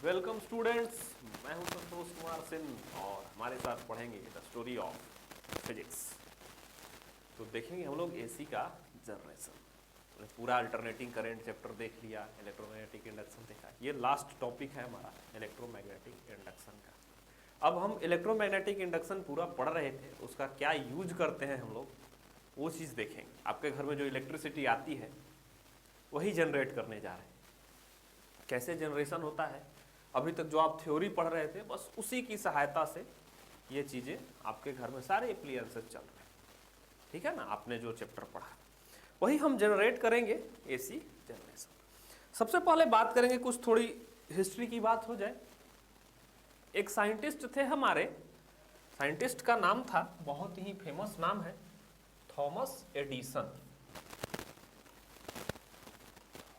Welcome students, मैं हूं संतोष कुमार सिंह और हमारे साथ पढ़ेंगे द स्टोरी ऑफ फिजिक्स। तो देखेंगे हम लोग एसी का जनरेशन। पूरा अल्टरनेटिंग करंट चैप्टर देख लिया, इलेक्ट्रोमैग्नेटिक इंडक्शन देखा। ये लास्ट टॉपिक है हमारा इलेक्ट्रोमैग्नेटिक इंडक्शन का। अब हम इलेक्ट्रोमैग्नेटिक इंडक्शन पूरा पढ़ रहे थे, उसका क्या यूज करते हैं हम लोग, वो चीज़ देखेंगे। आपके घर में जो इलेक्ट्रिसिटी आती है वही जनरेट करने जा रहे हैं। कैसे जनरेशन होता है, अभी तक जो आप थ्योरी पढ़ रहे थे बस उसी की सहायता से ये चीज़ें आपके घर में सारे एप्लियंसेस चल रहे हैं। ठीक है ना, आपने जो चैप्टर पढ़ा वही हम जनरेट करेंगे, एसी जनरेशन। सबसे पहले बात करेंगे, कुछ थोड़ी हिस्ट्री की बात हो जाए। एक साइंटिस्ट थे हमारे, साइंटिस्ट का नाम था, बहुत ही फेमस नाम है, थॉमस एडिसन।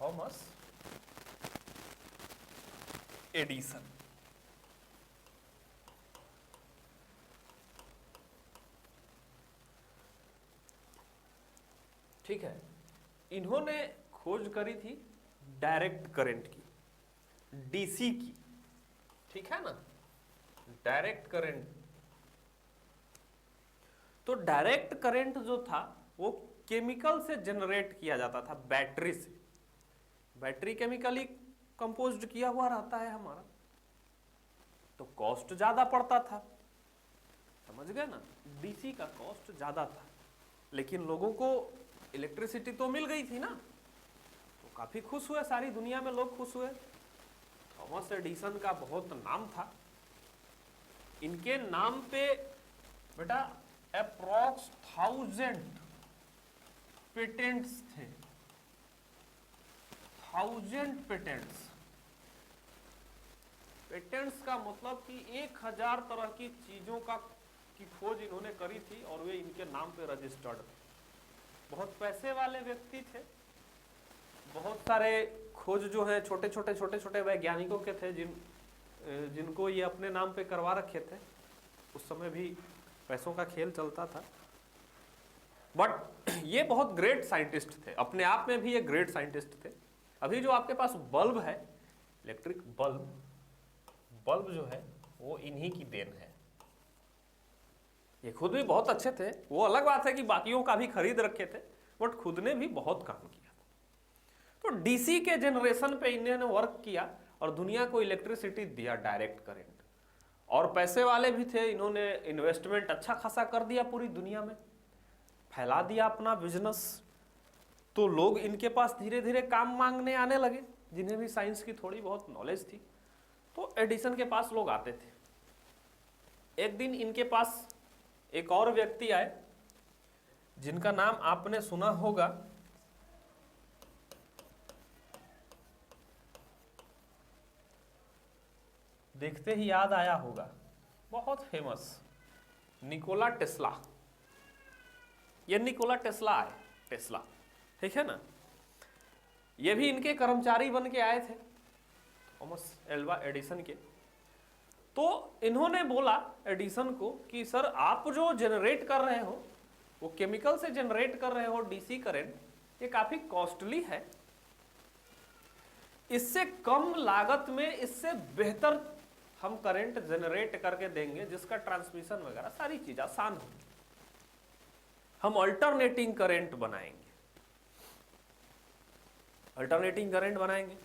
Thomas Edison. ठीक है, इन्होंने खोज करी थी डायरेक्ट करंट की, डीसी की। ठीक है ना, डायरेक्ट करंट। तो डायरेक्ट करंट जो था वो केमिकल से जनरेट किया जाता था, बैटरी से। बैटरी केमिकली कंपोज्ड किया हुआ रहता है हमारा, तो कॉस्ट ज्यादा पड़ता था। समझ गए ना, डीसी का कॉस्ट ज्यादा था, लेकिन लोगों को इलेक्ट्रिसिटी तो मिल गई थी ना, तो काफी खुश हुए, सारी दुनिया में लोग खुश हुए। थॉमस एडिसन का बहुत नाम था। इनके नाम पे बेटा अप्रॉक्स 1000 पेटेंट्स थे, 1000 पेटेंट्स। पेटेंट्स का मतलब कि 1000 तरह की चीजों की खोज इन्होंने करी थी और वे इनके नाम पे रजिस्टर्ड थे। बहुत पैसे वाले व्यक्ति थे। बहुत सारे खोज जो है छोटे छोटे वैज्ञानिकों के थे, जिनको ये अपने नाम पे करवा रखे थे। उस समय भी पैसों का खेल चलता था, बट ये बहुत ग्रेट साइंटिस्ट थे, अपने आप में भी ये ग्रेट साइंटिस्ट थे। अभी जो आपके पास बल्ब है, इलेक्ट्रिक बल्ब जो है वो इन्हीं की देन है। ये खुद भी बहुत अच्छे थे, वो अलग बात है कि बाकियों का भी खरीद रखे थे, बट खुद ने भी बहुत काम किया था। तो डीसी के जनरेशन पे इन्होंने वर्क किया और दुनिया को इलेक्ट्रिसिटी दिया, डायरेक्ट करंट। और पैसे वाले भी थे, इन्होंने इन्वेस्टमेंट अच्छा खासा कर दिया, पूरी दुनिया में फैला दिया अपना बिजनेस। तो लोग इनके पास धीरे धीरे काम मांगने आने लगे, जिन्हें भी साइंस की थोड़ी बहुत नॉलेज थी। तो एडिसन के पास लोग आते थे। एक दिन इनके पास एक और व्यक्ति आए, जिनका नाम आपने सुना होगा, देखते ही याद आया होगा, बहुत फेमस निकोला टेस्ला। ये निकोला टेस्ला आए, टेस्ला। ठीक है ना, ये भी इनके कर्मचारी बन के आए थे, थॉमस एल्वा एडिसन के। तो इन्होंने बोला एडिसन को कि सर, आप जो जनरेट कर रहे हो वो केमिकल से जनरेट कर रहे हो डीसी करंट, ये काफी कॉस्टली है। इससे कम लागत में इससे बेहतर हम करंट जनरेट करके देंगे, जिसका ट्रांसमिशन वगैरह सारी चीज आसान होगी। हम अल्टरनेटिंग करंट बनाएंगे, अल्टरनेटिंग करंट बनाएंगे।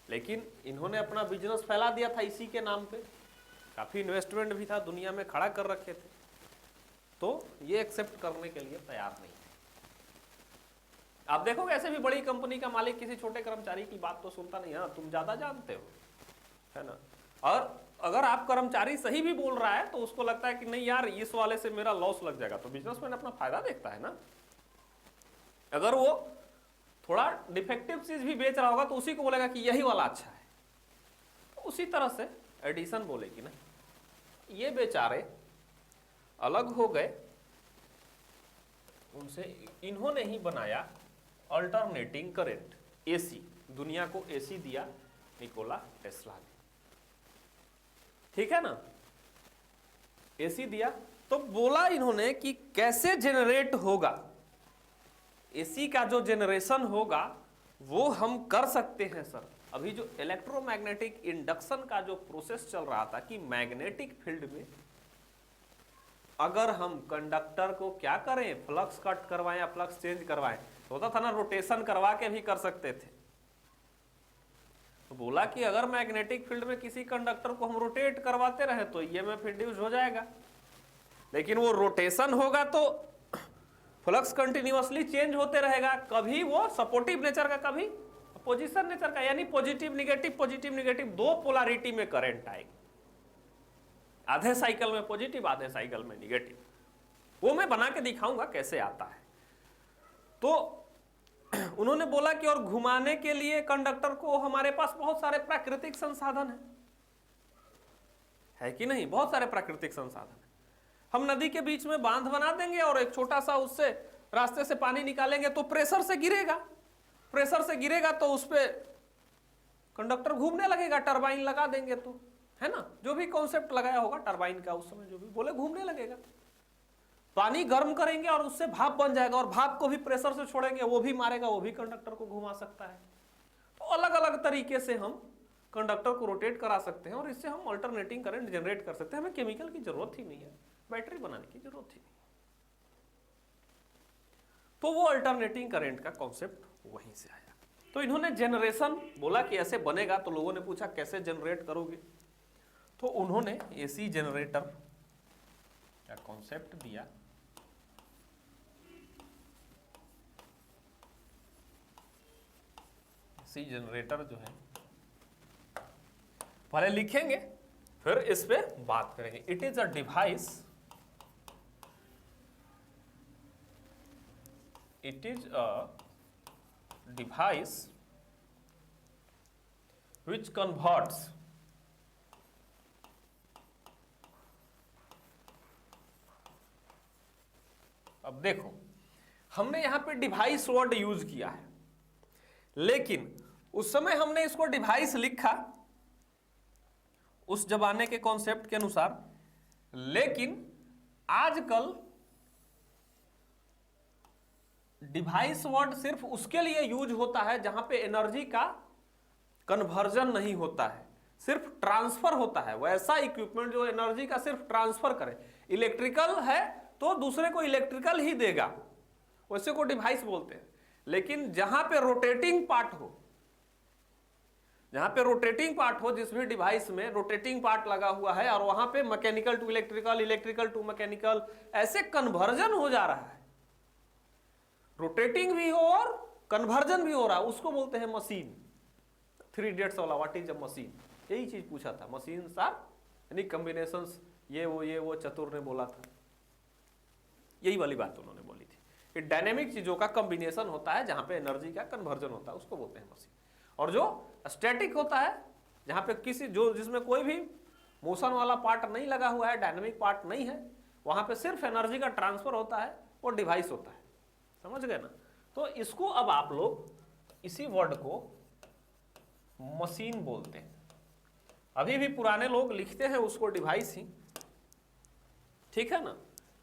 लेकिन इन्होंने अपना बिजनेस फैला दिया था इसी के नाम पे, काफी इन्वेस्टमेंट भी था, दुनिया में खड़ा कर रखे थे, तो ये एक्सेप्ट करने के लिए तैयार नहीं थे। आप देखोगे ऐसे भी बड़ी कंपनी का मालिक किसी छोटे कर्मचारी की बात तो सुनता नहीं है, तुम ज्यादा जानते हो, है ना। और अगर आप कर्मचारी सही भी बोल रहा है तो उसको लगता है कि नहीं यार, इस वाले से मेरा लॉस लग जाएगा, तो बिजनेसमैन अपना फायदा देखता है ना। अगर वो थोड़ा डिफेक्टिव चीज भी बेच रहा होगा तो उसी को बोलेगा कि यही वाला अच्छा है। तो उसी तरह से एडिसन बोले कि नहीं, ये बेचारे अलग हो गए, उनसे इन्होंने ही बनाया अल्टरनेटिंग करंट, एसी। दुनिया को एसी दिया निकोला टेस्ला ने। ठीक है ना, एसी दिया। तो बोला इन्होंने कि कैसे जनरेट होगा, एसी का जो जनरेशन होगा वो हम कर सकते हैं सर। अभी जो इलेक्ट्रोमैग्नेटिक इंडक्शन का जो प्रोसेस चल रहा था कि मैग्नेटिक फील्ड में अगर हम कंडक्टर को क्या करें, फ्लक्स कट करवाएं या फ्लक्स चेंज करवाएं, तो होता था ना रोटेशन करवा के भी कर सकते थे। तो बोला कि अगर मैग्नेटिक फील्ड में किसी कंडक्टर को हम रोटेट करवाते रहे तो ईएमएफ इंड्यूस हो जाएगा, लेकिन वो रोटेशन होगा तो फ्लक्स कंटिन्यूअसली चेंज होते रहेगा, कभी वो सपोर्टिव नेचर का कभी अपोजिशन नेचर का, यानी पॉजिटिव निगेटिव दो पोलैरिटी में करंट आएगी, आधे साइकिल में पॉजिटिव आधे साइकिल में निगेटिव। वो मैं बना के दिखाऊंगा कैसे आता है। तो उन्होंने बोला कि और घुमाने के लिए कंडक्टर को हमारे पास बहुत सारे प्राकृतिक संसाधन है कि नहीं, बहुत सारे प्राकृतिक संसाधन है। हम नदी के बीच में बांध बना देंगे और एक छोटा सा उससे रास्ते से पानी निकालेंगे तो प्रेशर से गिरेगा तो उस पे कंडक्टर घूमने लगेगा, टरबाइन लगा देंगे तो, है ना, जो भी कॉन्सेप्ट लगाया होगा टरबाइन का उस समय जो भी बोले घूमने लगेगा। पानी गर्म करेंगे और उससे भाप बन जाएगा और भाप को भी प्रेशर से छोड़ेंगे, वो भी मारेगा, वो भी कंडक्टर को घुमा सकता है। तो अलग अलग तरीके से हम कंडक्टर को रोटेट करा सकते हैं और इससे हम अल्टरनेटिंग करंट जनरेट कर सकते हैं। हमें केमिकल की जरूरत ही नहीं है, बैटरी बनाने की जरूरत ही नहीं। तो वो अल्टरनेटिंग करंट का कॉन्सेप्ट वहीं से आया। तो इन्होंने जनरेशन बोला कि ऐसे बनेगा, तो लोगों ने पूछा कैसे जनरेट करोगे, तो उन्होंने एसी जनरेटर का कॉन्सेप्ट दिया। एसी जनरेटर जो है पहले लिखेंगे फिर इस पे बात करेंगे। It is a device, it is a device which converts अब देखो हमने यहां पे डिवाइस वर्ड यूज किया है, लेकिन उस समय हमने इसको डिवाइस लिखा उस जमाने के कॉन्सेप्ट के अनुसार, लेकिन आजकल डिवाइस वर्ड सिर्फ उसके लिए यूज होता है जहां पे एनर्जी का कन्वर्जन नहीं होता है, सिर्फ ट्रांसफर होता है। वैसा इक्विपमेंट जो एनर्जी का सिर्फ ट्रांसफर करे, इलेक्ट्रिकल है तो दूसरे को इलेक्ट्रिकल ही देगा, वैसे को डिवाइस बोलते हैं। लेकिन जहां पे रोटेटिंग पार्ट हो, जिस भी डिवाइस में रोटेटिंग पार्ट लगा हुआ है और वहां पे mechanical to electrical, electrical to mechanical, ऐसे कन्वर्जन हो जा रहा है, रोटेटिंग भी हो और कन्वर्जन भी हो रहा है, उसको बोलते हैं मशीन। 3 इडियट्स वाला व्हाट इज अ मशीन, यही चीज पूछा था। मशीन आर यानी कॉम्बिनेशंस, ये वो चतुर ने बोला था, यही वाली बात उन्होंने बोली थी कि डायनेमिक चीजों का कॉम्बिनेशन होता है जहां पे एनर्जी का कन्वर्जन होता है, उसको बोलते हैं मशीन। और जो स्टैटिक होता है जहां पे जिसमें कोई भी मोशन वाला पार्ट नहीं लगा हुआ है, डायनेमिक पार्ट नहीं है, वहां पे सिर्फ एनर्जी का ट्रांसफर होता है, वो डिवाइस होता है। समझ गए ना। तो इसको अब आप लोग इसी वर्ड को मशीन बोलते हैं। अभी भी पुराने लोग लिखते हैं उसको डिवाइस ही, ठीक है ना,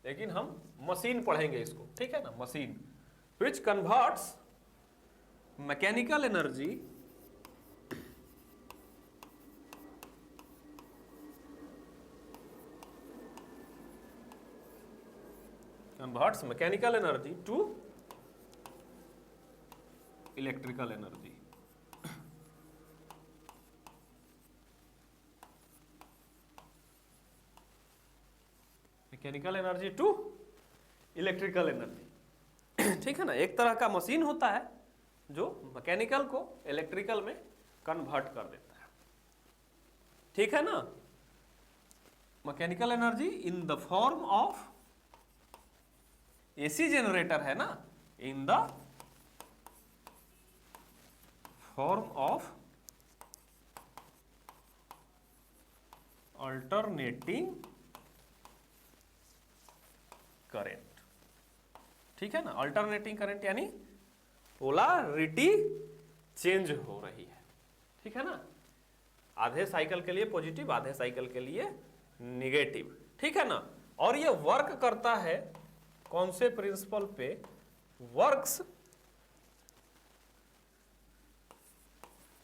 लेकिन हम मशीन पढ़ेंगे इसको, ठीक है ना। Machine which converts mechanical energy to electrical energy. Mechanical energy to electrical energy, ठीक है ना। एक तरह का मशीन होता है जो मैकेनिकल को इलेक्ट्रिकल में कन्वर्ट कर देता है, ठीक है ना। Mechanical energy in the form of AC generator है ना, in the form of alternating current, ठीक है ना। अल्टरनेटिंग करंट यानी पोलैरिटी चेंज हो रही है, ठीक है ना। आधे साइकिल के लिए पॉजिटिव, आधे साइकिल के लिए निगेटिव, ठीक है ना। और ये वर्क करता है कौन से प्रिंसिपल पे, works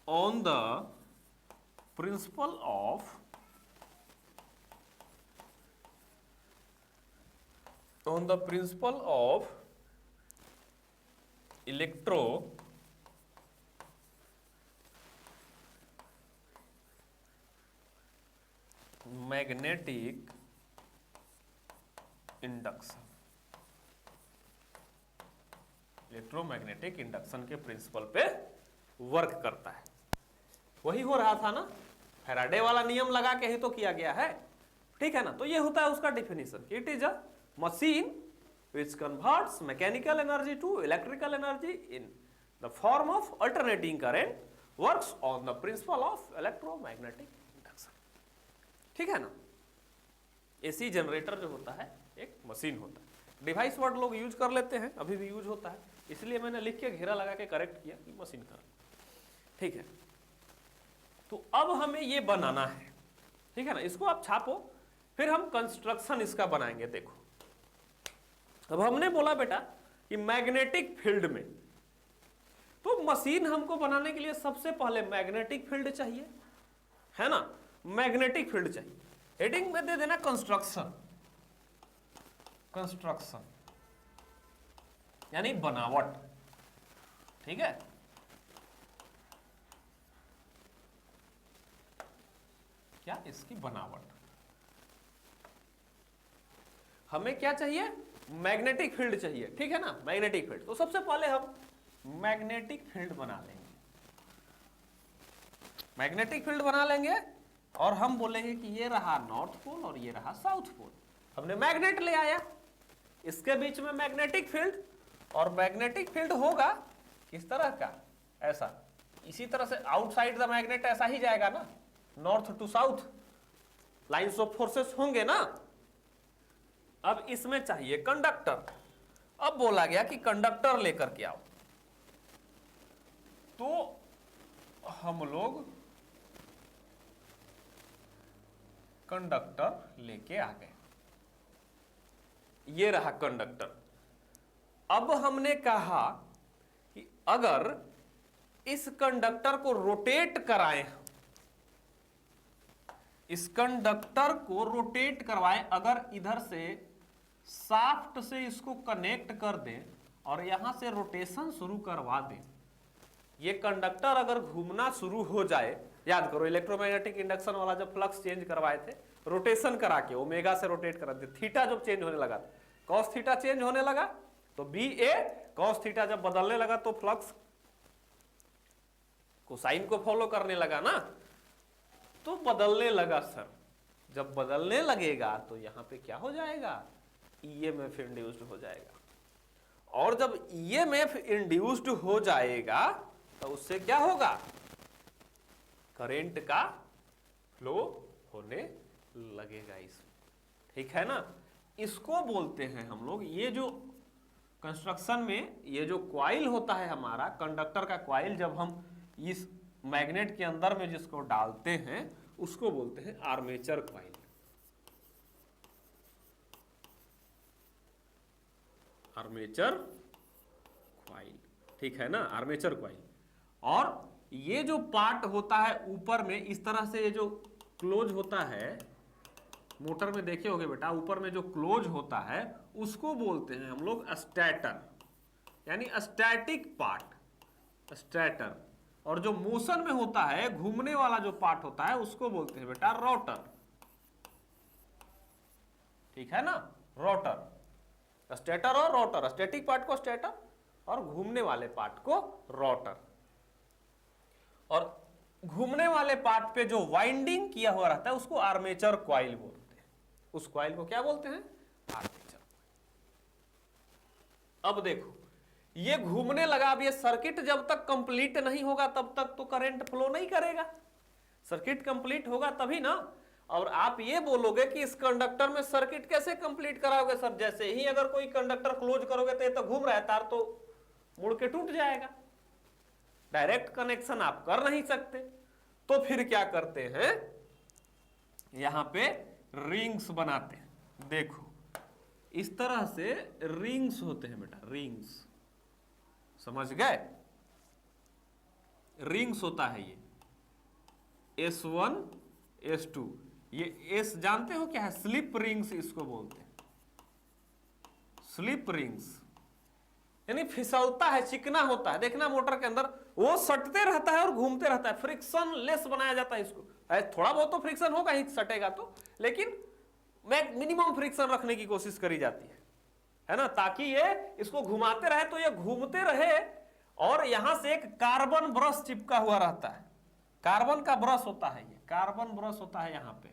on the principle of electromagnetic induction, electromagnetic induction के प्रिंसिपल पे वर्क करता है। वही हो रहा था ना, फैराडे वाला नियम लगा के ही तो किया गया है, ठीक है ना। तो ये होता है उसका definition, it is a machine which converts mechanical energy to electrical energy in the form of alternating current, works on the principle of electromagnetic induction, ठीक है ना। एसी जनरेटर जो होता है एक मशीन होता है। डिवाइस वर्ड लोग यूज कर लेते हैं, अभी भी यूज होता है, इसलिए मैंने लिख के घेरा लगा के करेक्ट किया कि मशीन कर, ठीक है। तो अब हमें ये बनाना है, ठीक है ना, इसको आप छापो, फिर हम कंस्ट्रक्शन इसका बनाएंगे। देखो अब हमने बोला बेटा कि मैग्नेटिक फील्ड में, तो मशीन हमको बनाने के लिए सबसे पहले मैग्नेटिक फील्ड चाहिए, है ना, मैग्नेटिक फील्ड चाहिए। हेडिंग में दे देना कंस्ट्रक्शन, कंस्ट्रक्शन यानी बनावट, ठीक है। क्या इसकी बनावट, हमें क्या चाहिए, मैग्नेटिक फील्ड चाहिए, ठीक है ना, मैग्नेटिक फील्ड। तो सबसे पहले हम मैग्नेटिक फील्ड बना लेंगे, मैग्नेटिक फील्ड बना लेंगे और हम बोलेंगे कि ये रहा नॉर्थ पोल और ये रहा साउथ पोल। हमने मैग्नेट ले आया, इसके बीच में मैग्नेटिक फील्ड, और मैग्नेटिक फील्ड होगा किस तरह का, ऐसा, इसी तरह से आउटसाइड द मैग्नेट ऐसा ही जाएगा ना, north to south, lines of forces होंगे ना। अब इसमें चाहिए कंडक्टर, अब बोला गया कि कंडक्टर लेकर के आओ, तो हम लोग कंडक्टर लेके आ गए, ये रहा कंडक्टर। अब हमने कहा कि अगर इस कंडक्टर को रोटेट कराएं, इस कंडक्टर को रोटेट करवाएं, अगर इधर से शाफ्ट से इसको कनेक्ट कर दें और यहां से रोटेशन शुरू करवा दें, ये कंडक्टर अगर घूमना शुरू हो जाए, याद करो इलेक्ट्रोमैग्नेटिक इंडक्शन वाला जब फ्लक्स चेंज करवाए थे, रोटेशन करा के ओमेगा से रोटेट करा दे, थीटा जब चेंज होने लगा, कॉस थीटा चेंज होने लगा, तो बी ए कॉस थीटा जब बदलने लगा तो फ्लक्स कोसाइन को फॉलो करने लगा ना, तो बदलने लगा सर। जब बदलने लगेगा तो यहां पे क्या हो जाएगा, ईएमएफ इंड्यूस्ड हो जाएगा, और जब ईएमएफ इंड्यूस्ड हो जाएगा तो उससे क्या होगा, करंट का फ्लो होने लगेगा इसमें, ठीक है ना। इसको बोलते हैं हम लोग, ये जो कंस्ट्रक्शन में ये जो क्वाइल होता है हमारा कंडक्टर का क्वाइल, जब हम इस मैग्नेट के अंदर में जिसको डालते हैं उसको बोलते हैं आर्मेचर क्वाइल, आर्मेचर क्वाइल, ठीक है ना, आर्मेचर क्वाइल। और ये जो पार्ट होता है ऊपर में इस तरह से, ये जो क्लोज होता है, मोटर में देखे होंगे बेटा, ऊपर में जो क्लोज होता है उसको बोलते हैं हम लोग स्टेटर, यानी स्टैटिक पार्ट, स्टेटर। और जो मोशन में होता है, घूमने वाला जो पार्ट होता है उसको बोलते हैं बेटा रोटर, ठीक है ना, रोटर। स्टेटर और रोटर, स्टैटिक पार्ट को स्टेटर और घूमने वाले पार्ट को रोटर। और घूमने वाले पार्ट पे जो वाइंडिंग किया हुआ रहता है उसको आर्मेचर क्वाइल बोलते हैं, उस क्वाइल को क्या बोलते हैं, आर्मेचर। अब देखो ये घूमने लगा, अब ये सर्किट जब तक कंप्लीट नहीं होगा तब तक तो करंट फ्लो नहीं करेगा, सर्किट कंप्लीट होगा तभी ना। और आप ये बोलोगे कि इस कंडक्टर में सर्किट कैसे कंप्लीट कराओगे सर, जैसे ही अगर कोई कंडक्टर क्लोज करोगे तो ये तो घूम रहा है, तार तो मुड़ के टूट जाएगा, डायरेक्ट कनेक्शन आप कर नहीं सकते। तो फिर क्या करते हैं, यहां पे रिंग्स बनाते हैं। देखो इस तरह से रिंग्स होते हैं बेटा, रिंग्स, समझ गए, रिंग्स होता है ये। S1 S2, ये S जानते हो क्या है? स्लिप रिंग्स इसको बोलते हैं, स्लिप रिंग्स, यानी फिसलता है, चिकना होता है। देखना मोटर के अंदर वो सटते रहता है और घूमते रहता है, फ्रिक्शन लेस बनाया जाता है इसको। थोड़ा बहुत तो फ्रिक्शन होगा ही सटेगा तो, लेकिन मिनिमम फ्रिक्शन रखने की कोशिश करी जाती है ना, ताकि ये इसको घुमाते रहे तो ये घूमते रहे। और यहां से एक कार्बन ब्रश चिपका हुआ रहता है, कार्बन का ब्रश होता है, ये कार्बन ब्रश होता है यहां पे,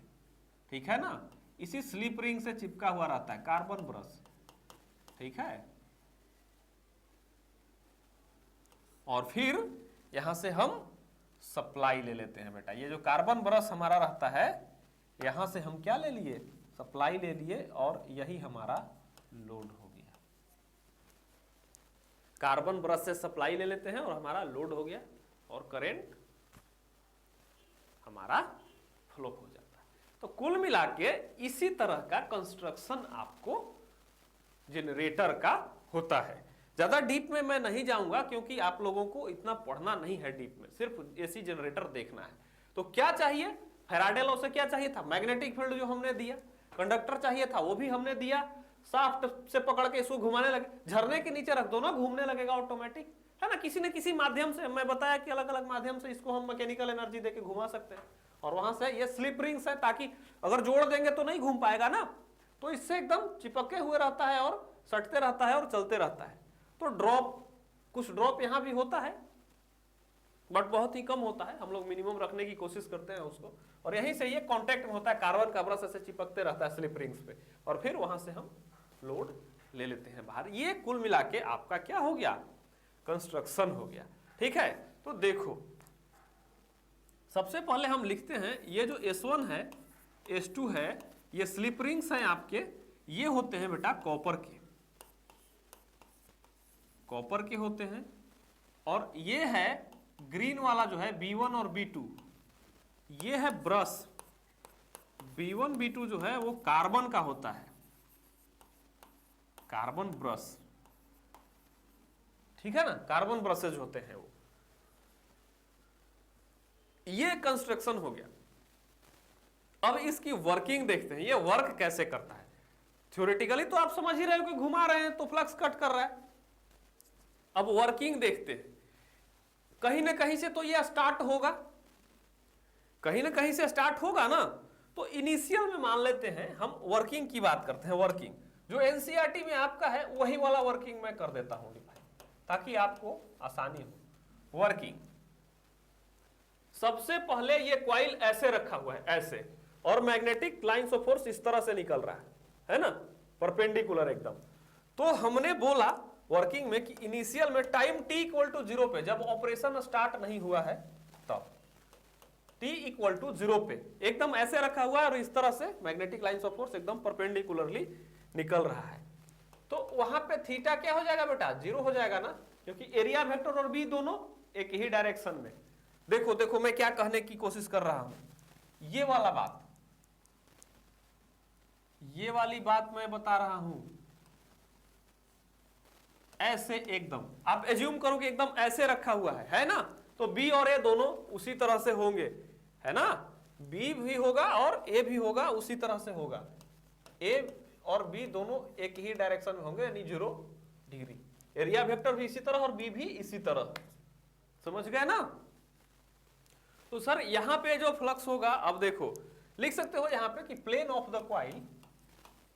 ठीक है ना, इसी स्लिप रिंग से चिपका हुआ रहता है कार्बन ब्रश, ठीक है। और फिर यहां से हम सप्लाई ले लेते हैं बेटा, ये जो कार्बन ब्रश हमारा रहता है, यहां से हम क्या ले लिए? सप्लाई ले लिए, और यही हमारा लोड हो गया। कार्बन ब्रश से सप्लाई ले लेते हैं और हमारा लोड हो गया, और करंट हमारा फ्लो हो जाता है। तो कुल मिला के इसी तरह का कंस्ट्रक्शन आपको जनरेटर का होता है। ज्यादा डीप में मैं नहीं जाऊंगा, क्योंकि आप लोगों को इतना पढ़ना नहीं है डीप में, सिर्फ एसी जनरेटर देखना है। तो क्या चाहिए? फैराडे लॉ से क्या चाहिए था? मैग्नेटिक फील्ड जो हमने दिया, कंडक्टर चाहिए था वो भी हमने दिया, शाफ्ट से पकड़ के इसको घुमाने लगे, झरने के नीचे रख दो ना, घूमने लगेगा ऑटोमेटिक, है ना। किसी न किसी माध्यम से, मैं बताया कि अलग अलग माध्यम से इसको हम मैकेनिकल एनर्जी देके घुमा सकते हैं। और वहां से ये स्लिप रिंग्स है, ताकि अगर जोड़ देंगे तो नहीं घूम पाएगा ना, तो इससे एकदम चिपके हुए रहता है और सटते रहता है और चलते रहता है। तो ड्रॉप, कुछ ड्रॉप यहां भी होता है, बट बहुत ही कम होता है, हम लोग मिनिमम रखने की कोशिश करते हैं उसको। और यहीं से ये कांटेक्ट में होता है, कार्बन का ब्रश ऐसे चिपकते रहता है स्लिप रिंग्स पे, और फिर वहां से हम लोड ले लेते हैं बाहर। ये कुल मिला के आपका क्या हो गया? कंस्ट्रक्शन हो गया, ठीक है। तो देखो, सबसे पहले हम लिखते हैं, ये जो S1 है, S2 है, ये स्लिप रिंग्स हैं आपके, ये होते हैं बेटा कॉपर के, कॉपर के होते हैं। और ये है ग्रीन वाला जो है B1 और B2, ये है ब्रश, B1 B2 जो है वो कार्बन का होता है, कार्बन ब्रश, ठीक है ना, कार्बन ब्रशेज होते हैं वो। ये कंस्ट्रक्शन हो गया। अब इसकी वर्किंग देखते हैं, ये वर्क कैसे करता है। थ्योरेटिकली तो आप समझ ही रहे हो कि घुमा रहे हैं तो फ्लक्स कट कर रहा है। अब वर्किंग देखते हैं, कहीं ना कहीं से तो ये स्टार्ट होगा, कहीं ना कहीं से स्टार्ट होगा ना। तो इनिशियल में मान लेते हैं हम, वर्किंग की बात करते हैं। वर्किंग जो एनसीईआरटी में आपका है वही वाला वर्किंग मैं कर देता हूं भाई, ताकि आपको आसानी हो। वर्किंग, सबसे पहले ये कॉइल ऐसे रखा हुआ है, ऐसे, और मैग्नेटिक लाइंस ऑफ फोर्स इस तरह से निकल रहा है ना, परपेंडिकुलर एकदम। तो हमने बोला वर्किंग में कि इनिशियल में टाइम t इक्वल टू 0 पे, जब ऑपरेशन स्टार्ट नहीं हुआ है तब t इक्वल टू 0 पे एकदम ऐसे रखा हुआ है, और इस तरह से मैग्नेटिक लाइंस ऑफ फोर्स एकदम परपेंडिकुलरली निकल रहा है। तो वहां पे थीटा क्या हो जाएगा बेटा? 0 हो जाएगा ना, क्योंकि एरिया वेक्टर और बी दोनों एक ही डायरेक्शन में। देखो देखो मैं क्या कहने की कोशिश कर रहा हूं, ये वाला बात, ये वाली बात मैं बता रहा हूं, ऐसे एकदम आप एज्यूम करो कि एकदम ऐसे रखा हुआ है ना। तो बी और ए दोनों उसी तरह से होंगे, है ना, बी भी होगा और ए भी होगा, उसी तरह से होगा। ए और बी दोनों एक ही डायरेक्शन में होंगे, यानी 0 डिग्री। एरिया वेक्टर भी इसी तरह और बी भी इसी तरह, समझ गए ना। तो सर यहां पे जो फ्लक्स होगा, अब देखो लिख सकते हो यहां पे कि प्लेन ऑफ द कॉइल,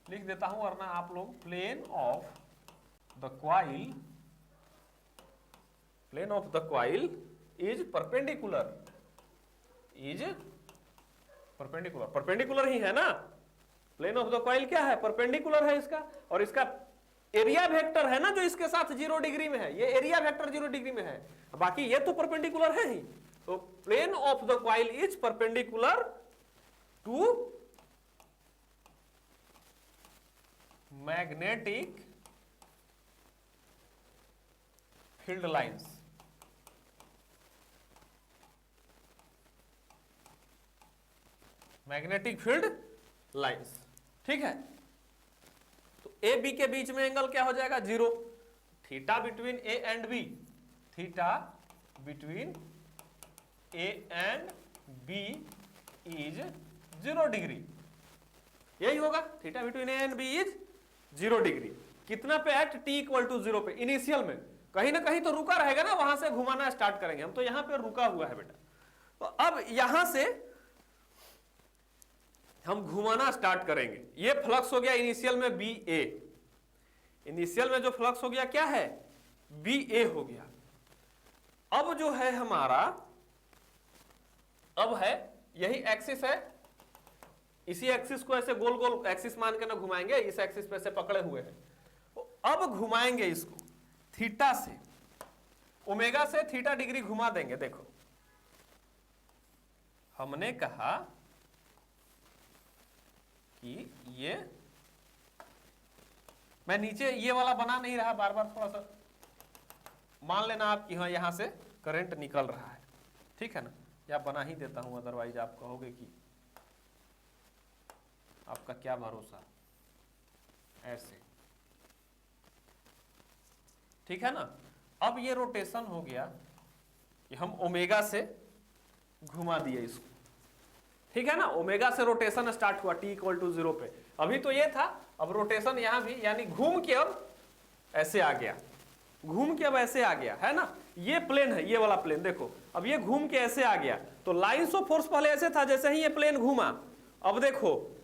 लिख देता हूं, वरना आप लोग plane of the coil, plane of the coil is perpendicular, is perpendicular, perpendicular ही है ना। प्लेन ऑफ द कॉइल क्या है? परपेंडिकुलर है इसका, और इसका एरिया वेक्टर है ना जो इसके साथ 0 डिग्री में है, ये एरिया वेक्टर 0 डिग्री में है, बाकी ये तो परपेंडिकुलर है ही। तो plane of the coil is perpendicular to magnetic field lines, magnetic field lines, ठीक है। तो ए बी के बीच में एंगल क्या हो जाएगा? 0। Theta between A and B, theta between A and B is 0 degree, यही होगा। Theta between A and B is 0 degree. कितना पे? एट टी इक्वल टू 0 पे। इनिशियल में कहीं ना कहीं तो रुका रहेगा ना, वहां से घुमाना स्टार्ट करेंगे हम, तो यहां पे रुका हुआ है बेटा। तो अब यहां से हम घुमाना स्टार्ट करेंगे। ये फ्लक्स हो गया इनिशियल में बी ए, इनिशियल में जो फ्लक्स हो गया क्या है? बी ए हो गया। अब जो है हमारा, अब है यही एक्सिस है, इसी एक्सिस को ऐसे गोल गोल एक्सिस मान के ना घुमाएंगे, इस एक्सिस पे से पकड़े हुए हैं। तो अब घुमाएंगे इसको थीटा से, ओमेगा से थीटा डिग्री घुमा देंगे। देखो हमने कहा कि ये, मैं नीचे ये वाला बना नहीं रहा, बार बार थोड़ा सा मान लेना आप कि हाँ यहां से करंट निकल रहा है, ठीक है ना, या बना ही देता हूं, अदरवाइज आप कहोगे कि आपका क्या भरोसा, ऐसे, ठीक है ना। अब ये रोटेशन हो गया कि हम ओमेगा से घुमा दिए इसको, ठीक है ना। ओमेगा से रोटेशन स्टार्ट हुआ टी इक्वल टू 0 पे। अभी तो ये था, अब रोटेशन यहां भी, यानी घूम के अब ऐसे आ गया, घूम के अब ऐसे आ गया, है ना। ये प्लेन है, ये वाला प्लेन देखो, अब ये घूम के ऐसे आ गया। तो लाइन्स ऑफ फोर्स पहले ऐसे था, जैसे ही ये प्लेन घूमा, अब देखो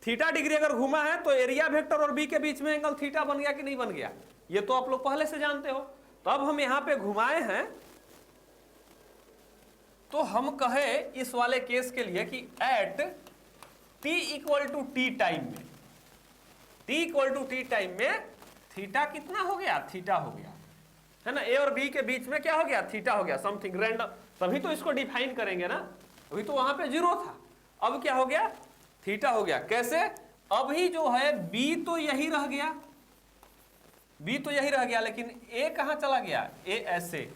थीटा डिग्री अगर घूमा है तो एरिया वेक्टर और बी के बीच में एंगल थीटा बन गया कि नहीं बन गया? ये तो आप लोग पहले से जानते हो। तो अब हम यहां पे घुमाए हैं, तो हम कहे इस वाले केस के लिए कि at t equal to T time में, t equal to T time में थीटा कितना हो गया? थीटा हो गया, है ना। ए और बी के बीच में क्या हो गया? थीटा हो गया, समथिंग रैंडम, तभी तो इसको डिफाइन करेंगे ना, अभी तो वहां पे 0 था, अब क्या हो गया? थीटा हो गया। कैसे? अभी जो है बी तो यही रह गया, बी तो यही रह गया, लेकिन ए कहां चला गया? ए ऐसे,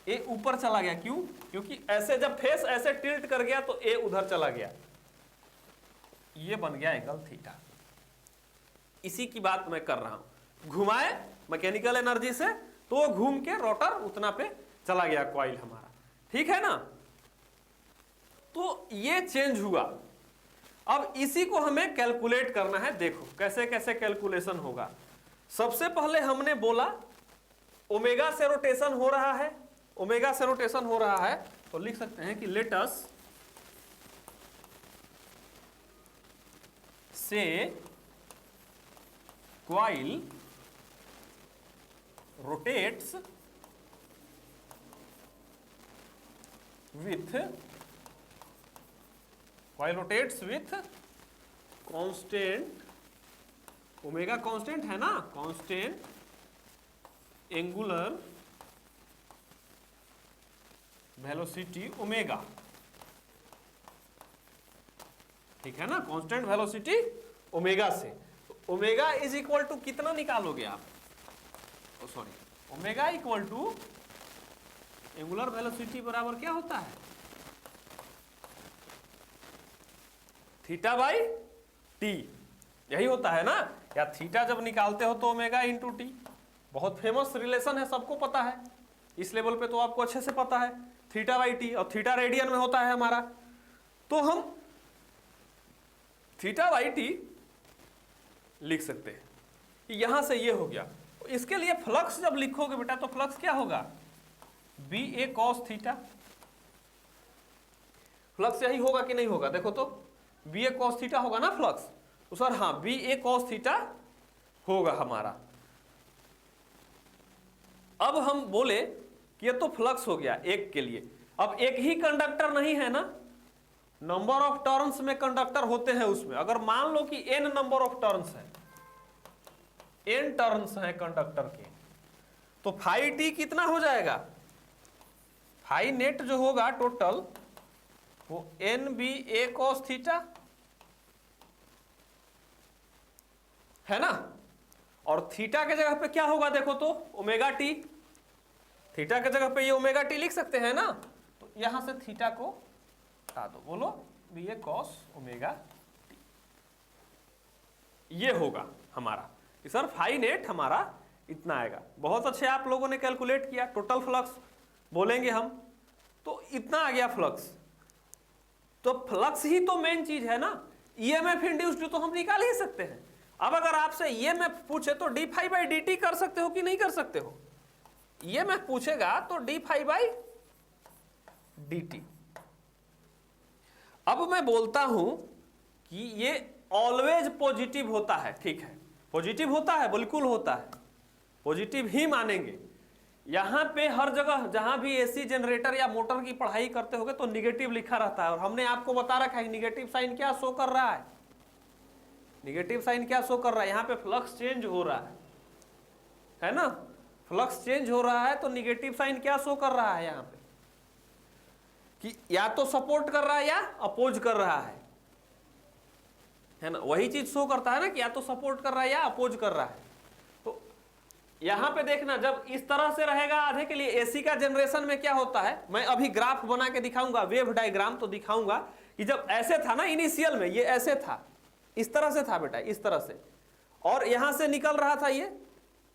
ए ऊपर चला गया। क्यों? क्योंकि ऐसे जब फेस ऐसे टिल्ट कर गया तो ए उधर चला गया, ये बन गया एंगल थीटा। इसी की बात मैं कर रहा हूं। घुमाए मैकेनिकल एनर्जी से तो घूम के रोटर उतना पे चला गया कॉइल हमारा, ठीक है ना। तो ये चेंज हुआ। अब इसी को हमें कैलकुलेट करना है। देखो कैसे कैसे कैलकुलेशन होगा। सबसे पहले हमने बोला ओमेगा से रोटेशन हो रहा है, ओमेगा से रोटेशन हो रहा है, तो लिख सकते हैं कि लेट अस से coil rotates with constant, omega constant है ना, कांस्टेंट एंगुलर वेलोसिटी ओमेगा, ठीक है ना, कांस्टेंट वेलोसिटी ओमेगा से। ओमेगा इज इक्वल टू कितना निकालोगे आप? Sorry, omega equal to angular velocity बराबर क्या होता है? थीटा बाई टी, यही होता है ना। या थीटा जब निकालते हो तो ओमेगा इंटू टी, बहुत फेमस रिलेशन है, सबको पता है, इस लेवल पे तो आपको अच्छे से पता है, थीटा बाई टी, और थीटा रेडियन में होता है हमारा। तो हम थीटा बाई टी लिख सकते हैं। यहां से ये हो गया। इसके लिए फ्लक्स जब लिखोगे बेटा तो फ्लक्स क्या होगा? बी ए कॉस थीटा। फ्लक्स यही होगा कि नहीं होगा? देखो तो बी ए कॉस थीटा होगा ना फ्लक्स। तो सर हाँ, बी ए कॉस थीटा होगा हमारा। अब हम बोले कि ये तो फ्लक्स हो गया एक के लिए। अब एक ही कंडक्टर नहीं है ना, नंबर ऑफ टर्न्स में कंडक्टर होते हैं उसमें। अगर मान लो कि n नंबर ऑफ टर्न्स है, n टर्न्स हैं कंडक्टर के, तो फाई टी कितना हो जाएगा? फाई नेट जो होगा टोटल वो एन बी ए कॉस थीटा, है ना। और थीटा के जगह पे क्या होगा देखो तो? Omega T. थीटा के जगह पे ये ओमेगा टी लिख सकते हैं ना। तो यहां से थीटा को हटा दो, बोलो बी ए कॉस ओमेगा टी। ये होगा हमारा कि सर फाई नेट हमारा इतना आएगा। बहुत अच्छे आप लोगों ने कैलकुलेट किया। टोटल फ्लक्स बोलेंगे हम तो इतना आ गया फ्लक्स। तो फ्लक्स ही तो मेन चीज है ना, ईएमएफ इंड्यूस्ड तो हम निकाल ही सकते हैं। अब अगर आपसे ईएमएफ पूछे तो d phi by d t कर सकते हो कि नहीं कर सकते हो? ईएमएफ पूछेगा तो d phi by d t. अब मैं बोलता हूं कि ये ऑलवेज पॉजिटिव होता है, ठीक है, पॉजिटिव होता है, बिल्कुल होता है, पॉजिटिव ही मानेंगे। यहां पे हर जगह जहां भी एसी जनरेटर या मोटर की पढ़ाई करते होगे तो निगेटिव लिखा रहता है, और हमने आपको बता रखा है निगेटिव साइन क्या शो कर रहा है, निगेटिव साइन क्या शो कर रहा है, यहां पे फ्लक्स चेंज हो रहा है ना, फ्लक्स चेंज हो रहा है तो निगेटिव साइन क्या शो कर रहा है यहां पे कि या तो सपोर्ट कर रहा है या अपोज कर रहा है ना, वही चीज शो करता है ना कि या तो सपोर्ट कर रहा है या अपोज कर रहा है। तो यहां पे देखना जब इस तरह से रहेगा आधे के लिए, एसी का जनरेशन में क्या होता है, मैं अभी ग्राफ बना के दिखाऊंगा, वेव डायग्राम तो दिखाऊंगा कि जब ऐसे था ना इनिशियल में, ये ऐसे था, इस तरह से था बेटा, इस तरह से, और यहां से निकल रहा था ये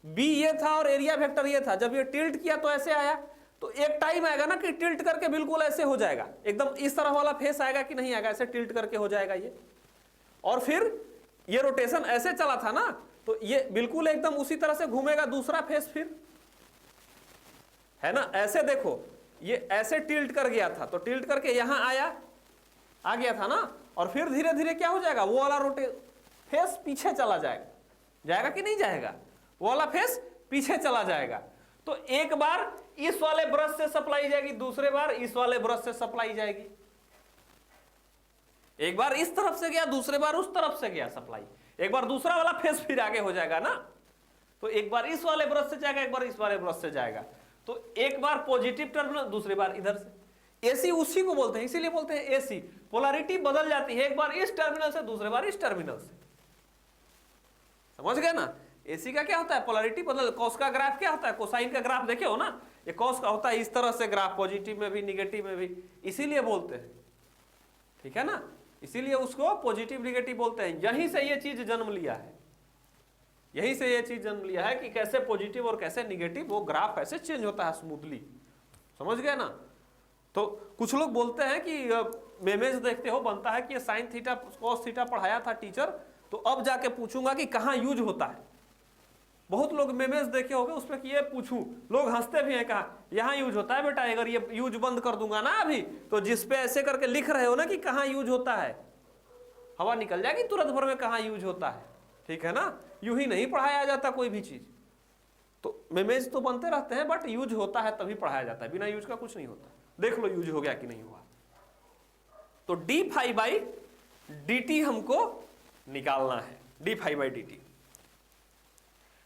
बी, ये था, और एरिया वेक्टर ये था। जब ये टिल्ट किया तो ऐसे आया, तो एक टाइम आएगा ना कि टिल्ट करके बिल्कुल ऐसे हो जाएगा, एकदम इस तरह वाला फेस आएगा कि नहीं आएगा, ऐसे टिल्ट करके हो जाएगा ये, और फिर ये रोटेशन ऐसे चला था ना, तो ये बिल्कुल एकदम उसी तरह से घूमेगा दूसरा फेस, फिर है ना, ऐसे देखो ये ऐसे टिल्ट कर गया था, तो टिल्ट करके यहां आया, आ गया था ना, और फिर धीरे धीरे क्या हो जाएगा, वो वाला फेस पीछे चला जाएगा, जाएगा कि नहीं जाएगा, वो वाला फेस पीछे चला जाएगा। तो एक बार इस वाले ब्रश से सप्लाई जाएगी, दूसरे बार इस वाले ब्रश से सप्लाई जाएगी, एक बार इस तरफ से गया, दूसरे बार उस तरफ से गया सप्लाई, एक बार दूसरा वाला फेस फिर आगे हो जाएगा ना, तो एक बार इस वाले ब्रश से जाएगा, एक बार इस वाले ब्रश से जाएगा, तो एक बार पॉजिटिव टर्मिनल, दूसरी बार इधर से। एसी उसी को बोलते हैं, इसीलिए बोलते हैं एसी, पोलैरिटी बदल जाती है, एक बार इस टर्मिनल से, दूसरे बार इस टर्मिनल से, समझ गए ना। एसी का क्या होता है, पोलैरिटी बदल, कॉस का ग्राफ क्या होता है, कोसाइन का ग्राफ देखे हो ना, ये कॉस का होता है इस तरह से ग्राफ, पॉजिटिव में भी निगेटिव में भी, इसीलिए बोलते हैं, ठीक है ना, इसीलिए उसको पॉजिटिव निगेटिव बोलते हैं। यहीं से ये चीज जन्म लिया है, यहीं से ये चीज जन्म लिया है कि कैसे पॉजिटिव और कैसे निगेटिव, वो ग्राफ ऐसे चेंज होता है स्मूथली, समझ गए ना। तो कुछ लोग बोलते हैं कि मेमेज देखते हो बनता है कि ये साइन थीटा कॉस थीटा पढ़ाया था टीचर, तो अब जाके पूछूंगा कि कहाँ यूज होता है। बहुत लोग मेमेज देखे होंगे उसमें कि ये पूछूं, लोग हंसते भी हैं, कहा यहाँ यूज होता है बेटा, अगर ये यूज बंद कर दूंगा ना अभी, तो जिसपे ऐसे करके लिख रहे हो ना कि कहाँ यूज होता है, हवा निकल जाएगी तुरंत भर में कहाँ यूज होता है, ठीक है ना। यूं ही नहीं पढ़ाया जाता कोई भी चीज, तो मेमेज तो बनते रहते हैं, बट यूज होता है तभी पढ़ाया जाता है, बिना यूज का कुछ नहीं होता। देख लो यूज हो गया कि नहीं हुआ। तो d phi by d t हमको निकालना है, d phi by d t.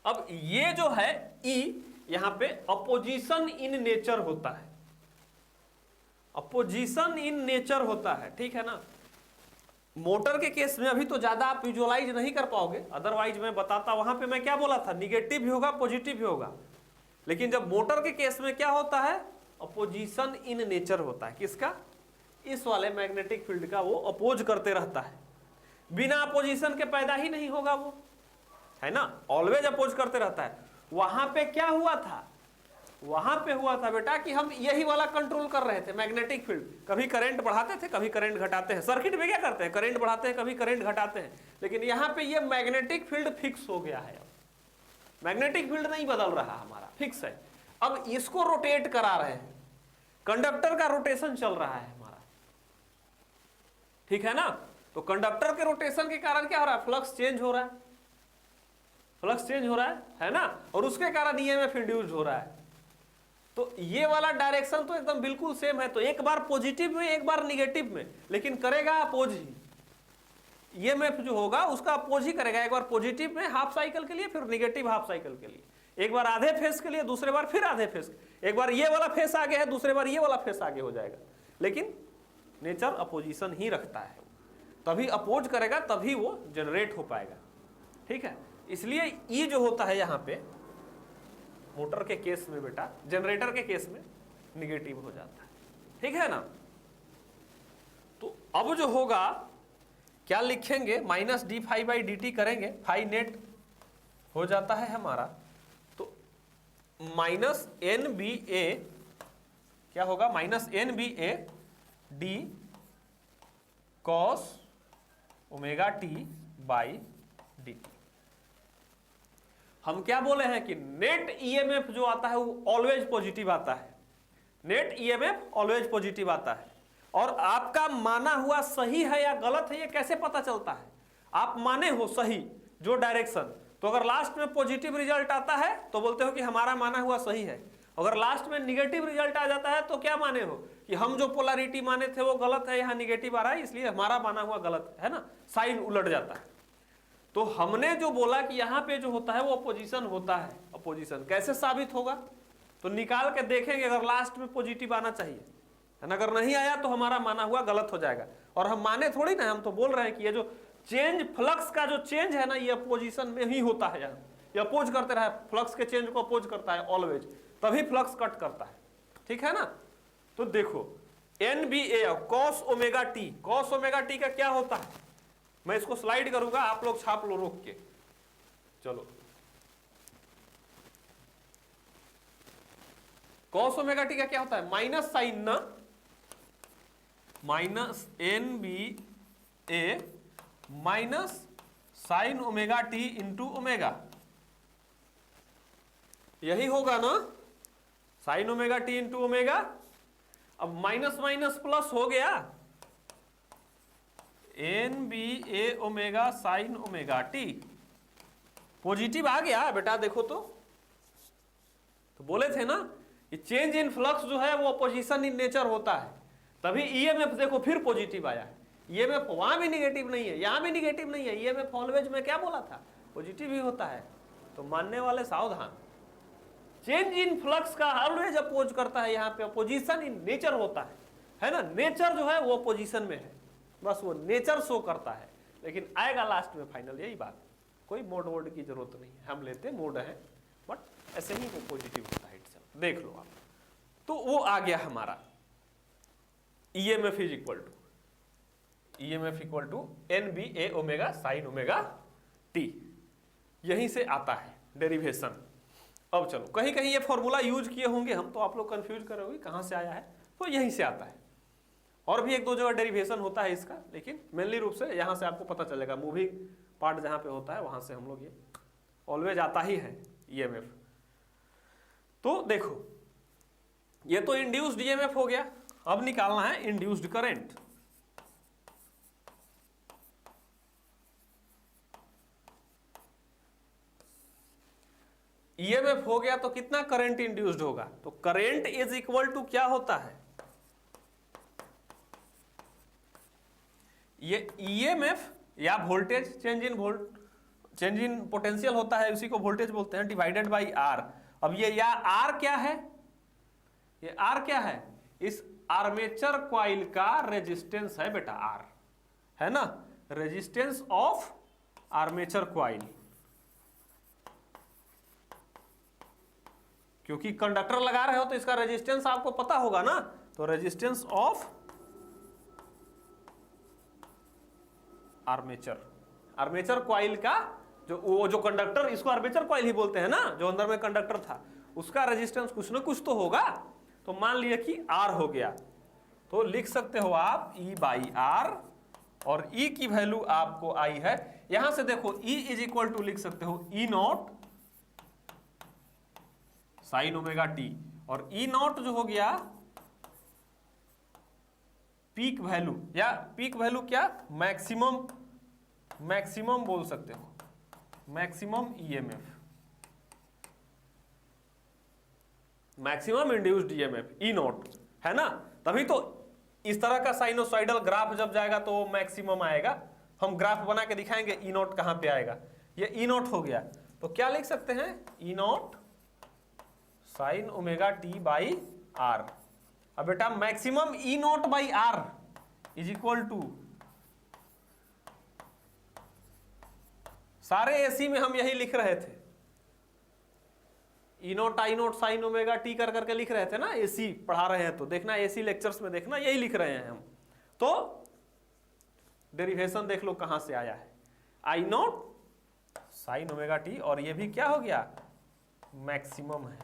अब ये जो है ई, यहां पे अपोजिशन इन नेचर होता है, अपोजिशन इन नेचर होता है, ठीक है ना। मोटर के केस में अभी तो ज्यादा आप विजुअलाइज नहीं कर पाओगे, अदरवाइज मैं बताता, वहां पे मैं क्या बोला था, निगेटिव भी होगा पॉजिटिव भी होगा, लेकिन जब मोटर के केस में क्या होता है, अपोजिशन इन नेचर होता है, किसका, इस वाले मैग्नेटिक फील्ड का, वो अपोज करते रहता है, बिना अपोजिशन के पैदा ही नहीं होगा वो, है ना, ऑलवेज अपोज करते रहता है। वहां पे क्या हुआ था, वहां पे हुआ था बेटा कि हम यही वाला कंट्रोल कर रहे थे, मैग्नेटिक फील्ड, कभी करंट बढ़ाते थे कभी करंट घटाते हैं, सर्किट में क्या करते हैं, करंट बढ़ाते हैं कभी करंट घटाते हैं, लेकिन यहां पे ये मैग्नेटिक फील्ड फिक्स हो गया है, अब मैग्नेटिक फील्ड नहीं बदल रहा, हमारा फिक्स है। अब इसको रोटेट करा रहे हैं, कंडक्टर का रोटेशन चल रहा है हमारा, ठीक है ना। तो कंडक्टर के रोटेशन के कारण क्या हो रहा है, फ्लक्स चेंज हो रहा है, फ्लक्स चेंज हो रहा है ना, और उसके कारण ईएमएफ इंड्यूस्ड हो रहा है। तो ये वाला डायरेक्शन तो एकदम बिल्कुल सेम है, तो एक बार पॉजिटिव में एक बार निगेटिव में, लेकिन करेगा अपोज ही, ईएमएफ जो होगा उसका अपोज ही करेगा, एक बार पॉजिटिव में हाफ साइकिल के लिए, फिर निगेटिव हाफ साइकिल के लिए, एक बार आधे फेस के लिए, दूसरे बार फिर आधे फेस, एक बार ये वाला फेस आगे है, दूसरे बार ये वाला फेस आगे हो जाएगा, लेकिन नेचर अपोजिशन ही रखता है, तभी अपोज करेगा तभी वो जनरेट हो पाएगा, ठीक है। इसलिए ई जो होता है यहाँ पे मोटर के केस में बेटा, जनरेटर के केस में निगेटिव हो जाता है, ठीक है ना। तो अब जो होगा क्या लिखेंगे, minus d phi by d t करेंगे, फाई नेट हो जाता है हमारा, तो माइनस एन बी ए क्या होगा, minus N B A D cos omega T by D. हम क्या बोले हैं कि नेट ईएमएफ जो आता है वो ऑलवेज पॉजिटिव आता है, नेट ईएमएफ ऑलवेज पॉजिटिव आता है। और आपका माना हुआ सही है या गलत है ये कैसे पता चलता है? आप माने हो सही जो डायरेक्शन, तो अगर लास्ट में पॉजिटिव रिजल्ट आता है तो बोलते हो कि हमारा माना हुआ सही है। अगर लास्ट में निगेटिव रिजल्ट आ जाता है तो क्या माने हो कि हम जो पोलैरिटी माने थे वो गलत है, यहाँ निगेटिव आ रहा है इसलिए हमारा माना हुआ गलत है ना, साइन उलट जाता है। तो हमने जो बोला कि यहाँ पे जो होता है वो अपोजिशन होता है। अपोजिशन कैसे साबित होगा? तो निकाल के देखेंगे, अगर लास्ट में पॉजिटिव आना चाहिए है ना, अगर नहीं आया तो हमारा माना हुआ गलत हो जाएगा। और हम माने थोड़ी ना, हम तो बोल रहे हैं कि ये जो चेंज फ्लक्स का जो चेंज है ना ये अपोजिशन में ही होता है, यहाँ ये अपोज करते रहे, फ्लक्स के चेंज को अपोज करता है ऑलवेज, तभी फ्लक्स कट करता है, ठीक है ना। तो देखो NBA cos omega T, cos omega T का क्या होता है, मैं इसको स्लाइड करूंगा, आप लोग छाप लो रोक के। चलो कॉस ओमेगा टी का क्या होता है, माइनस साइन ना, minus NBA minus sine omega t into omega, यही होगा ना, sine omega t into omega. अब माइनस माइनस प्लस हो गया, NBA omega sine omega t, positive आ गया बेटा, देखो तो बोले थे ना ये चेंज इन फ्लक्स जो है वो अपोजिशन इन नेचर होता है, तभी ईएमएफ देखो फिर पॉजिटिव आया है। ईएमएफ वहां भी निगेटिव नहीं है, यहां भी निगेटिव नहीं है, ईएमएफ ऑलवेज में क्या बोला था, पॉजिटिव ही होता है। तो मानने वाले सावधान, चेंज इन फ्लक्स का ऑलवेज अपोज करता है, यहाँ पे अपोजिशन इन नेचर होता है ना, नेचर जो है वो अपोजिशन में है, बस वो नेचर शो करता है, लेकिन आएगा लास्ट में फाइनल, यही बात। कोई मोड वोड की जरूरत नहीं है, हम लेते मोड है बट ऐसे ही वो पॉजिटिव होता है इटसेल्फ, देख लो आप। तो वो आ गया हमारा EMF is equal to EMF equal to NBA omega sine omega T, यहीं से आता है डेरिवेशन। अब चलो कहीं कहीं ये फॉर्मूला यूज किए होंगे हम, तो आप लोग कंफ्यूज कर रहे होंगे कहाँ से आया है, तो यहीं से आता है। और भी एक दो जगह डेरिवेशन होता है इसका, लेकिन मेनली रूप से यहाँ से आपको पता चलेगा, मूविंग पार्ट जहाँ पे होता है वहाँ से हम लोग ये ऑलवेज आता ही है EMF। तो देखो ये तो इंड्यूस्ड EMF हो गया, अब निकालना है इंड्यूस्ड करंट। ईएमएफ हो गया तो कितना करंट इंड्यूस्ड होगा, तो करंट इज इक्वल टू क्या होता है, ये ईएमएफ या वोल्टेज चेंज इन पोटेंशियल होता है, उसी को वोल्टेज बोलते हैं, डिवाइडेड बाई आर। अब ये या आर क्या है, ये आर क्या है, इस आर्मेचर कॉइल का रेजिस्टेंस है बेटा, आर है ना, रेजिस्टेंस ऑफ आर्मेचर कॉइल, क्योंकि कंडक्टर लगा रहे हो तो इसका रेजिस्टेंस आपको पता होगा ना, तो resistance of armature, armature coil का जो कंडक्टर, इसको आर्मेचर कॉइल ही बोलते हैं ना, जो अंदर में कंडक्टर था उसका रेजिस्टेंस कुछ ना कुछ तो होगा। तो मान लिया कि आर हो गया, तो लिख सकते हो आप E बाई आर, और E की वैल्यू आपको आई है, यहां से देखो E इज इक्वल टू लिख सकते हो E naught sine omega t, और E नॉट जो हो गया पीक वैल्यू, या पीक वैल्यू क्या, मैक्सिमम बोल सकते हो, maximum EMF, maximum induced EMF E not है ना। तभी तो इस तरह का साइनोसॉइडल ग्राफ जब जाएगा तो मैक्सिमम आएगा, हम ग्राफ बना के दिखाएंगे E नॉट कहां पे आएगा, ये E नॉट हो गया, तो क्या लिख सकते हैं, E naught sine omega T by R. अब बेटा maximum E naught by R is equal to, सारे एसी में हम यही लिख रहे थे, E naught I naught sine omega T कर करके लिख रहे थे ना, एसी पढ़ा रहे हैं तो देखना, एसी लेक्चर्स में देखना यही लिख रहे हैं हम। तो डेरिवेशन देख लो कहां से आया है, आई नोट साइन ओमेगा टी, और ये भी क्या हो गया, मैक्सिमम है,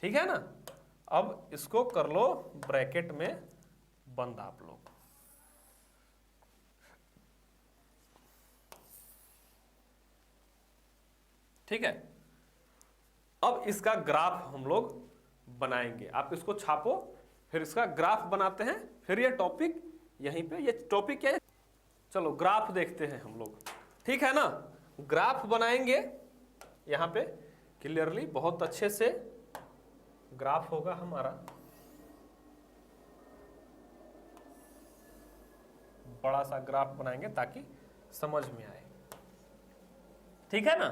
ठीक है ना। अब इसको कर लो ब्रैकेट में बंद आप लोग, ठीक है। अब इसका ग्राफ हम लोग बनाएंगे, आप इसको छापो, फिर इसका ग्राफ बनाते हैं, फिर ये टॉपिक यहीं पे, ये टॉपिक क्या है, चलो ग्राफ देखते हैं हम लोग, ठीक है ना। ग्राफ बनाएंगे यहां पे क्लियरली, बहुत अच्छे से ग्राफ होगा हमारा, बड़ा सा ग्राफ बनाएंगे ताकि समझ में आए, ठीक है ना।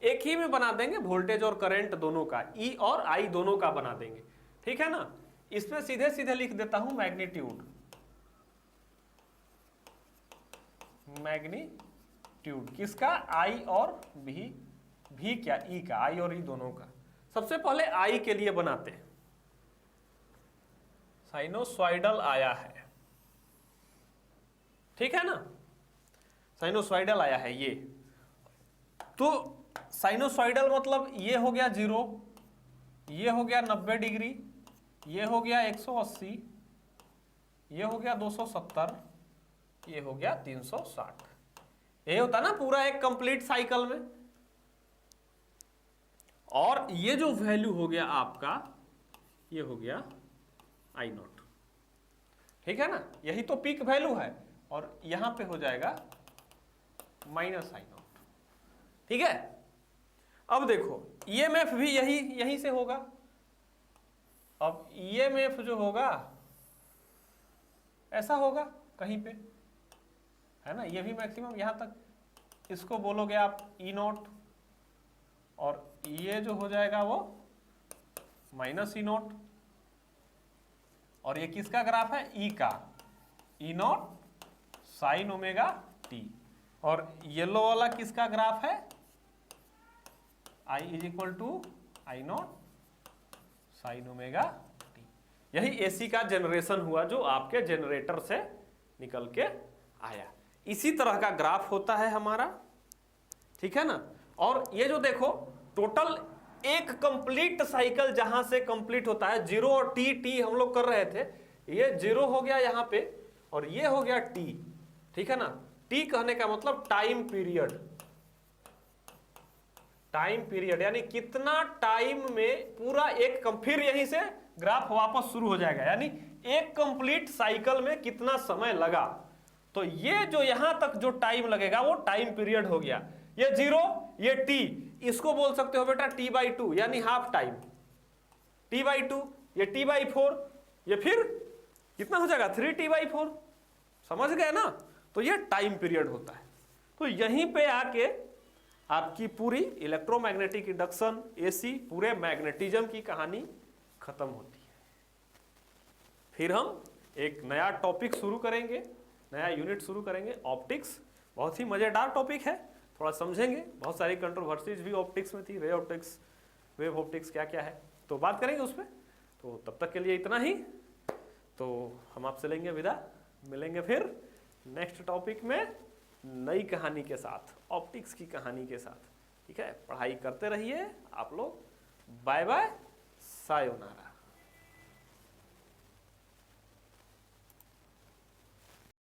एक ही में बना देंगे, वोल्टेज और करंट दोनों का, ई और आई दोनों का बना देंगे, ठीक है ना। इसमें सीधे सीधे लिख देता हूं मैग्नीट्यूड, मैग्नीट्यूड किसका, आई और भी क्या, ई का, आई और ई दोनों का। सबसे पहले आई के लिए बनाते हैं, साइनोसॉइडल आया है, ठीक है ना, साइनोसॉइडल आया है ये। तो साइनोसॉइडल मतलब ये हो गया 0, ये हो गया 90 डिग्री, ये हो गया 180, ये हो गया 270, ये हो गया 360। ये होता ना पूरा एक कंप्लीट साइकिल में। और ये जो वैल्यू हो गया आपका, ये हो गया आई नॉट, ठीक है ना, यही तो पीक वैल्यू है, और यहां पे हो जाएगा माइनस आई नॉट, ठीक है। अब देखो ईएमएफ भी यहीं से होगा। अब ईएमएफ जो होगा ऐसा होगा कहीं पे, है ना, ये भी मैक्सिमम यहां तक, इसको बोलोगे आप ई नॉट, और ये जो हो जाएगा वो माइनस ई नॉट, और ये किसका ग्राफ है, ई का, E naught sine omega t, और येलो वाला किसका ग्राफ है, I is equal to I naught sine omega t. यही एसी का जनरेशन हुआ जो आपके जनरेटर से निकल के आया। इसी तरह का ग्राफ होता है हमारा, ठीक है ना। और ये जो देखो टोटल एक कंप्लीट साइकिल जहां से कंप्लीट होता है, 0 और टी हम लोग कर रहे थे, ये 0 हो गया यहां पे, और ये हो गया टी, ठीक है ना। टी कहने का मतलब टाइम पीरियड, टाइम पीरियड यानी कितना टाइम में पूरा एक, फिर यहीं से ग्राफ वापस शुरू हो जाएगा, यानी एक कंप्लीट साइकिल में कितना समय लगा। तो ये जो यहां तक जो टाइम लगेगा वो टाइम पीरियड हो गया। ये 0, ये टी, इसको बोल सकते हो बेटा t/2 यानी हाफ टाइम, t/2, ये t/4, ये फिर कितना हो जाएगा 3t/4, समझ गए ना। तो ये टाइम पीरियड होता है। तो यहीं पे आके आपकी पूरी इलेक्ट्रोमैग्नेटिक इंडक्शन, एसी, पूरे मैग्नेटिज्म की कहानी खत्म होती है। फिर हम एक नया टॉपिक शुरू करेंगे, नया यूनिट शुरू करेंगे, ऑप्टिक्स। बहुत ही मजेदार टॉपिक है, थोड़ा समझेंगे, बहुत सारी कंट्रोवर्सीज भी ऑप्टिक्स में थी, रे ऑप्टिक्स, वेव ऑप्टिक्स, क्या क्या है, तो बात करेंगे उस पर। तो तब तक के लिए इतना ही, तो हम आपसे लेंगे विदा, मिलेंगे फिर नेक्स्ट टॉपिक में नई कहानी के साथ, ऑप्टिक्स की कहानी के साथ, ठीक है। पढ़ाई करते रहिए आप लोग, बाय बाय, सायोनारा।